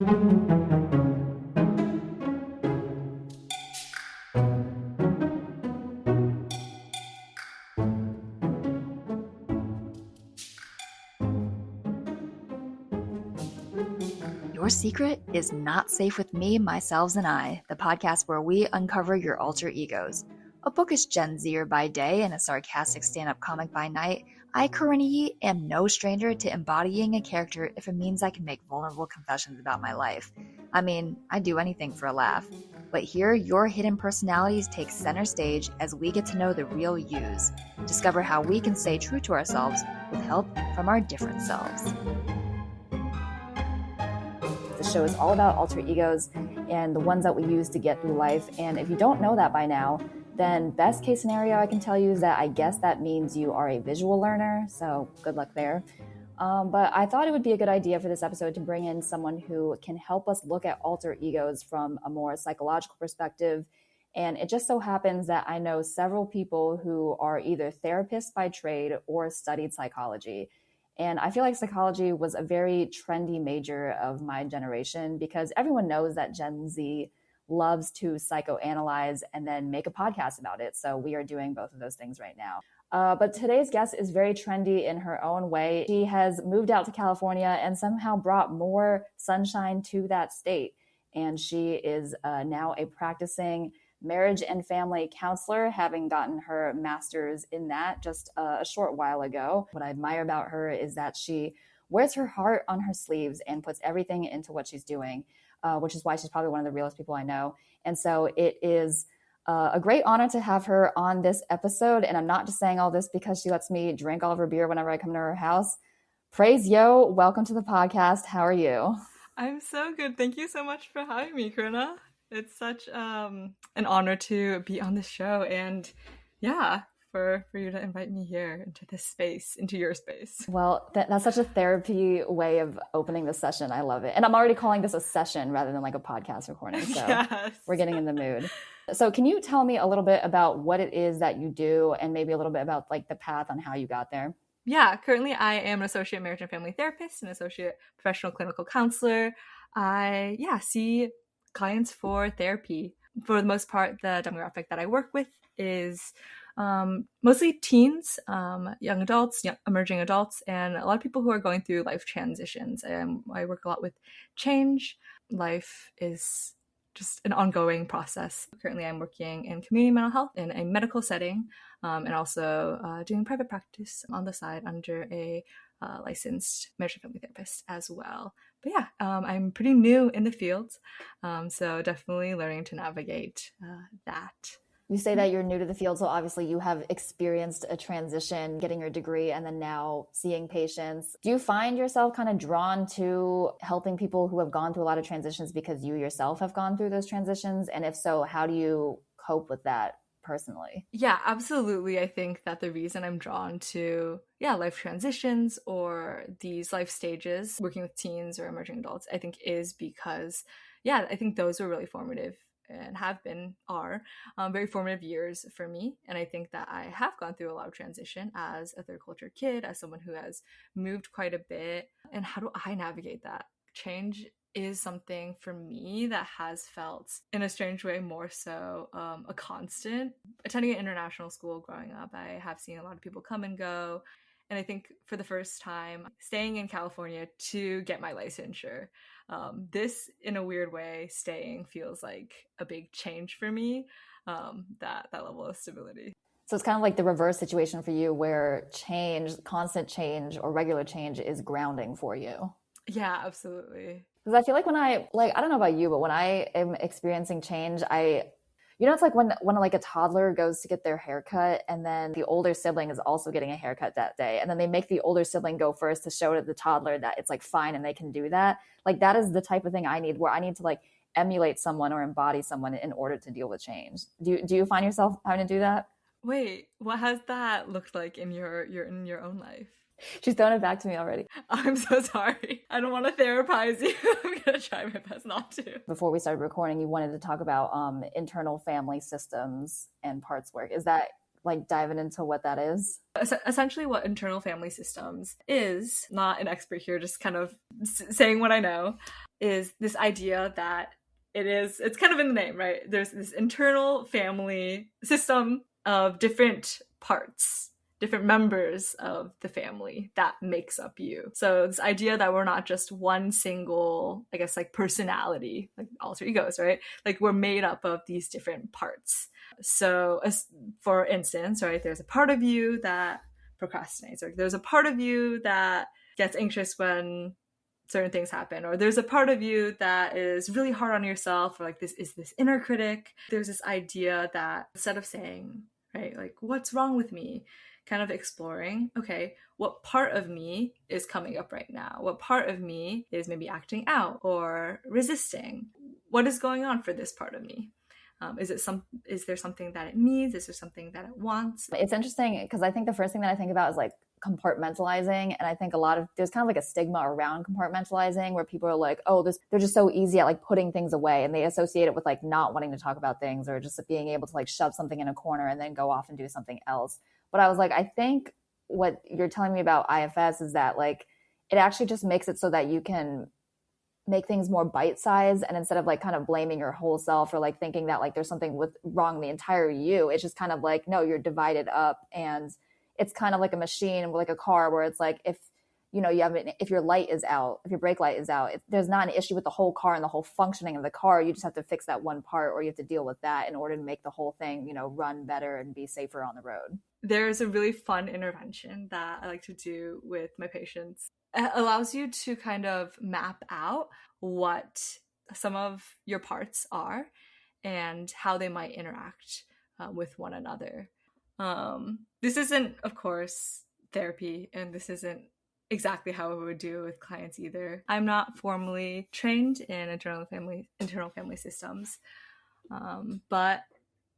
Your secret is not safe with me, myselves, and I, the podcast where we uncover your alter egos. A bookish Gen Zer by day and a sarcastic stand-up comic by night, I, Corinna, am no stranger to embodying a character if it means I can make vulnerable confessions about my life. I mean, I'd do anything for a laugh. But here, your hidden personalities take center stage as we get to know the real yous. Discover how we can stay true to ourselves with help from our different selves. The show is all about alter egos and the ones that we use to get through life. And if you don't know that by now, then best case scenario I can tell you is that I guess that means you are a visual learner. So good luck there. But I thought it would be a good idea for this episode to bring in someone who can help us look at alter egos from a more psychological perspective. And it just so happens that I know several people who are either therapists by trade or studied psychology. And I feel like psychology was a very trendy major of my generation because everyone knows that Gen Z loves to psychoanalyze and then make a podcast about it. So we are doing both of those things right now. But today's guest is very trendy in her own way. She has moved out to California and somehow brought more sunshine to that state. And she is now a practicing marriage and family counselor, having gotten her master's in that just a short while ago. What I admire about her is that she wears her heart on her sleeves and puts everything into what she's doing, which is why she's probably one of the realest people I know. And so it is a great honor to have her on this episode. And I'm not just saying all this because she lets me drink all of her beer whenever I come to her house. Praise Yo, welcome to the podcast. How are you? I'm so good. Thank you so much for having me, Corinna. It's such an honor to be on the show, and for you to invite me here into this space, into your space. Well, that's such a therapy way of opening the session. I love it. And I'm already calling this a session rather than like a podcast recording. So yes. We're getting in the mood. So can you tell me a little bit about what it is that you do and maybe a little bit about like the path on how you got there? Yeah, currently I am an associate marriage and family therapist, an associate professional clinical counselor. I see clients for therapy. For the most part, the demographic that I work with is mostly teens, young adults, emerging adults, and a lot of people who are going through life transitions. I work a lot with change. Life is just an ongoing process. Currently, I'm working in community mental health in a medical setting, and also doing private practice on the side under a licensed marriage and family therapist as well. But yeah, I'm pretty new in the field, so definitely learning to navigate that. You say that you're new to the field, so obviously you have experienced a transition, getting your degree, and then now seeing patients. Do you find yourself kind of drawn to helping people who have gone through a lot of transitions because you yourself have gone through those transitions? And if so, how do you cope with that personally? Yeah, absolutely. I think that the reason I'm drawn to life transitions or these life stages, working with teens or emerging adults, I think is because I think those were really formative and are very formative years for me. And I think that I have gone through a lot of transition as a third culture kid, as someone who has moved quite a bit. And how do I navigate that? Change is something for me that has felt, in a strange way, more so a constant. Attending an international school growing up, I have seen a lot of people come and go. And I think for the first time, staying in California to get my licensure, this, in a weird way, staying feels like a big change for me, that level of stability. So it's kind of like the reverse situation for you where change, constant change or regular change is grounding for you. Yeah, absolutely. Because I feel like when I don't know about you, but when I am experiencing change, it's like when like a toddler goes to get their haircut and then the older sibling is also getting a haircut that day. And then they make the older sibling go first to show to the toddler that it's like fine and they can do that. Like that is the type of thing I need, where I need to like emulate someone or embody someone in order to deal with change. Do you find yourself having to do that? Wait, what has that looked like in your own life? She's thrown it back to me already. I'm so sorry. I don't want to therapize you. I'm going to try my best not to. Before we started recording, you wanted to talk about internal family systems and parts work. Is that like diving into what that is? Essentially what internal family systems is, not an expert here, just kind of saying what I know, is this idea that it's kind of in the name, right? There's this internal family system of different parts, different members of the family that makes up you. So this idea that we're not just one single, I guess, like personality, like alter egos, right? Like we're made up of these different parts. So for instance, right, there's a part of you that procrastinates, or there's a part of you that gets anxious when certain things happen, or there's a part of you that is really hard on yourself, or like this is this inner critic. There's this idea that instead of saying, right, like what's wrong with me, kind of exploring, okay, what part of me is coming up right now? What part of me is maybe acting out or resisting? What is going on for this part of me? Is there something that it needs? Is there something that it wants? It's interesting because I think the first thing that I think about is like compartmentalizing. And I think there's kind of like a stigma around compartmentalizing where people are like, oh, they're just so easy at like putting things away, and they associate it with like not wanting to talk about things, or just being able to like shove something in a corner and then go off and do something else. But I was like, I think what you're telling me about IFS is that like it actually just makes it so that you can make things more bite-sized, and instead of like kind of blaming your whole self or like thinking that like there's something wrong the entire you, it's just kind of like, no, you're divided up. And it's kind of like a machine, like a car, where it's like if if your light is out, if your brake light is out, there's not an issue with the whole car and the whole functioning of the car. You just have to fix that one part, or you have to deal with that in order to make the whole thing, run better and be safer on the road. There's a really fun intervention that I like to do with my patients. It allows you to kind of map out what some of your parts are and how they might interact with one another. This isn't, of course, therapy, and this isn't exactly how I would do with clients either. I'm not formally trained in internal family systems, but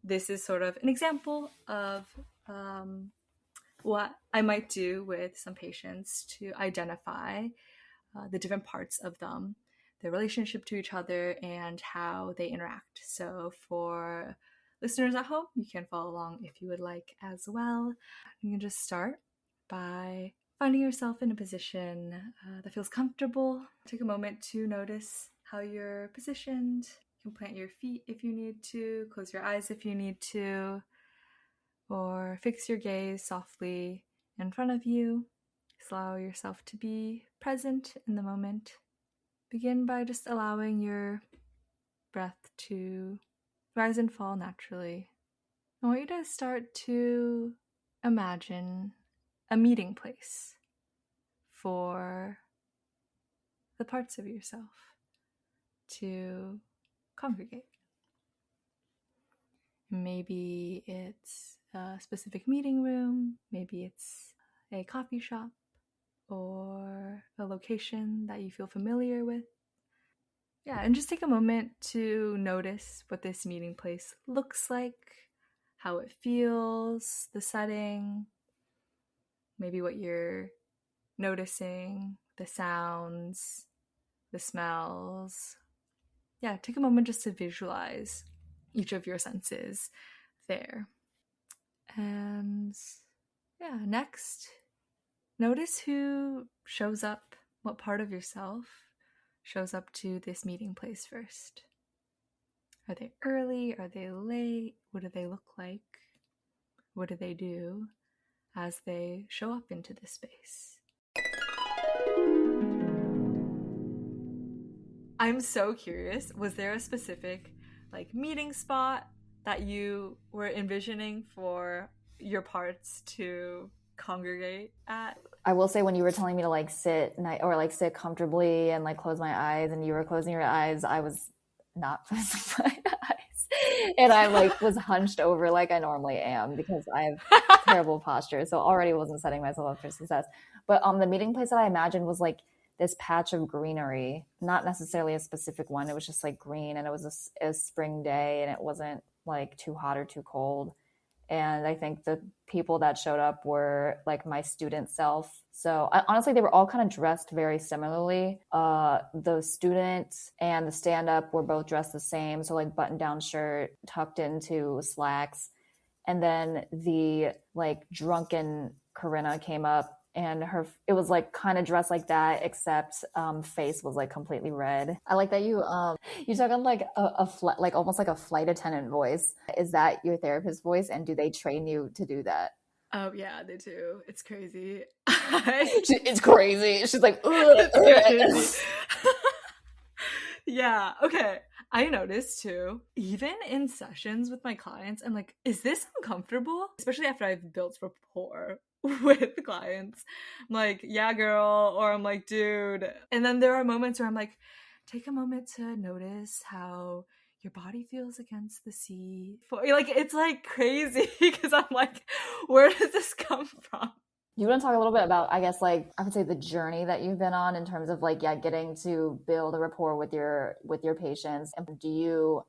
this is sort of an example of what I might do with some patients to identify the different parts of them, their relationship to each other, and how they interact. So for listeners at home, you can follow along if you would like as well. You can just start by finding yourself in a position that feels comfortable. Take a moment to notice how you're positioned. You can plant your feet if you need to, close your eyes if you need to, or fix your gaze softly in front of you. Just allow yourself to be present in the moment. Begin by just allowing your breath to rise and fall naturally. I want you to start to imagine a meeting place for the parts of yourself to congregate. Maybe it's a specific meeting room, maybe it's a coffee shop, or a location that you feel familiar with. Yeah, and just take a moment to notice what this meeting place looks like, how it feels, the setting, maybe what you're noticing, the sounds, the smells. Yeah, take a moment just to visualize each of your senses there. And yeah, next, notice who shows up, what part of yourself shows up to this meeting place first. Are they early? Are they late? What do they look like? What do they do as they show up into this space? I'm so curious, was there a specific meeting spot that you were envisioning for your parts to congregate at? I will say, when you were telling me to sit sit comfortably and close my eyes, and you were closing your eyes, I was not closing my eyes, and I was hunched over like I normally am because I have terrible posture. So already wasn't setting myself up for success. But the meeting place that I imagined was this patch of greenery, not necessarily a specific one. It was just green, and it was a spring day, and it wasn't too hot or too cold. And I think the people that showed up were my student self. So honestly, they were all kind of dressed very similarly. The student and the stand-up were both dressed the same. So button-down shirt tucked into slacks. And then the drunken Corinna came up and it was like kind of dressed like that, except face was like completely red. I like that you talk on like like almost like a flight attendant voice. Is that your therapist voice, and do they train you to do that? Oh yeah, they do. It's crazy. It's crazy. She's like, it's crazy. Yeah. Okay. I noticed too, even in sessions with my clients, I'm like, is this uncomfortable? Especially after I've built rapport with clients. I'm like, yeah, girl. Or I'm like, dude. And then there are moments where I'm like, take a moment to notice how your body feels against the sea. Like, it's like crazy because I'm like, where does this come from? You want to talk a little bit about, I guess, like I would say the journey that you've been on in terms of like, yeah, getting to build a rapport with your patients. And do you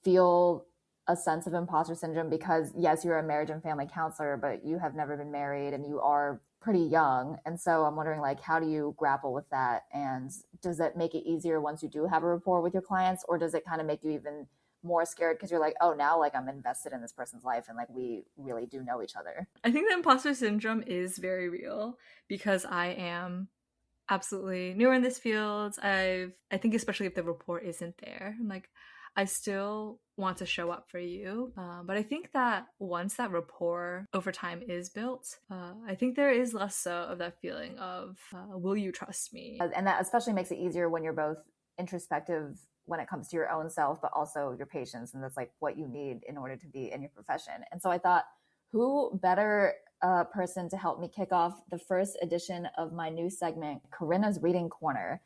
feel a sense of imposter syndrome because yes, you're a marriage and family counselor, but you have never been married and you are pretty young. And so I'm wondering, like, how do you grapple with that? And does it make it easier once you do have a rapport with your clients, or does it kind of make you even more scared because you're like, oh, now like I'm invested in this person's life and like we really do know each other? I think the imposter syndrome is very real because I am absolutely newer in this field. I think especially if the rapport isn't there, I'm like, I still want to show up for you. But I think that once that rapport over time is built, I think there is less so of that feeling of, will you trust me? And that especially makes it easier when you're both introspective when it comes to your own self, but also your patients. And that's like what you need in order to be in your profession. And so I thought, who better person to help me kick off the first edition of my new segment, Corinna's Reading Corner.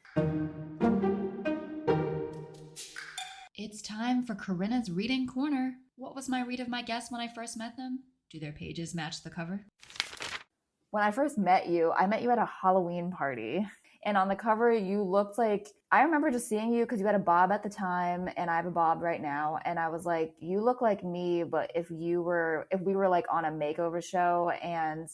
It's time for Corinna's Reading Corner. What was my read of my guests when I first met them? Do their pages match the cover? When I first met you, I met you at a Halloween party. And on the cover, you looked like, I remember just seeing you because you had a bob at the time and I have a bob right now. And I was like, you look like me, but if we were like on a makeover show and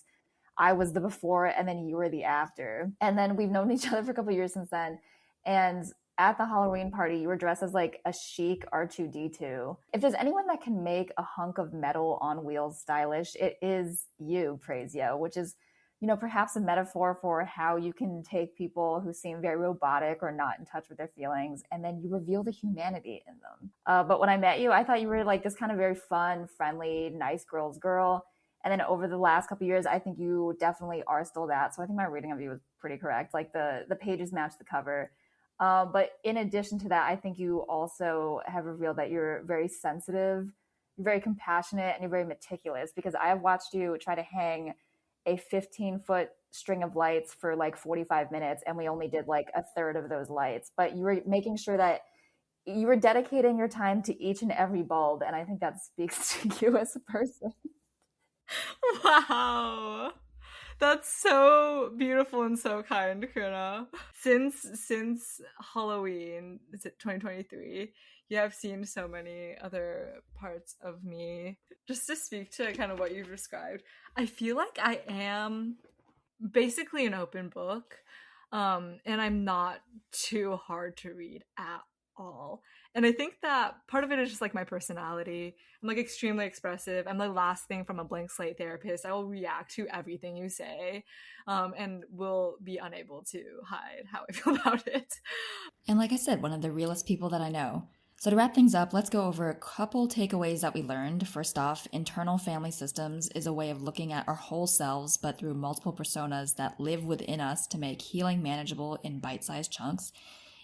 I was the before and then you were the after. And then we've known each other for a couple of years since then. And at the Halloween party, you were dressed as like a chic R2-D2. If there's anyone that can make a hunk of metal on wheels stylish, it is you, Praise Yo, which is, you know, perhaps a metaphor for how you can take people who seem very robotic or not in touch with their feelings, and then you reveal the humanity in them. But when I met you, I thought you were like this kind of very fun, friendly, nice girl's girl. And then over the last couple of years, I think you definitely are still that. So I think my reading of you was pretty correct. Like the pages match the cover. But in addition to that, I think you also have revealed that you're very sensitive, you're very compassionate, and you're very meticulous, because I have watched you try to hang a 15-foot string of lights for like 45 minutes, and we only did like a third of those lights. But you were making sure that you were dedicating your time to each and every bulb, and I think that speaks to you as a person. Wow. That's so beautiful and so kind, Corinna. Since Halloween, is it 2023? You have seen so many other parts of me. Just to speak to kind of what you've described, I feel like I am basically an open book, and I'm not too hard to read at all. And I think that part of it is just like my personality. I'm like extremely expressive. I'm the last thing from a blank slate therapist. I will react to everything you say, and will be unable to hide how I feel about it. And like I said, one of the realest people that I know. So to wrap things up, let's go over a couple takeaways that we learned. First off, internal family systems is a way of looking at our whole selves, but through multiple personas that live within us to make healing manageable in bite-sized chunks.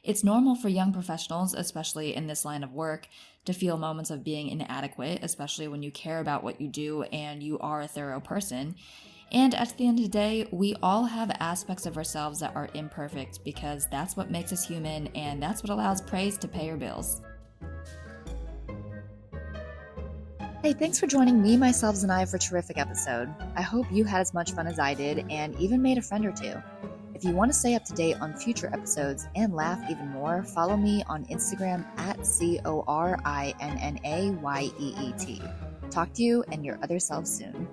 It's normal for young professionals, especially in this line of work, to feel moments of being inadequate, especially when you care about what you do and you are a thorough person. And at the end of the day, we all have aspects of ourselves that are imperfect, because that's what makes us human, and that's what allows praise to pay your bills. Hey, thanks for joining me, Myselves, and I for a terrific episode. I hope you had as much fun as I did and even made a friend or two. If you want to stay up to date on future episodes and laugh even more, follow me on Instagram at CORINNAYEET. Talk to you and your other self soon.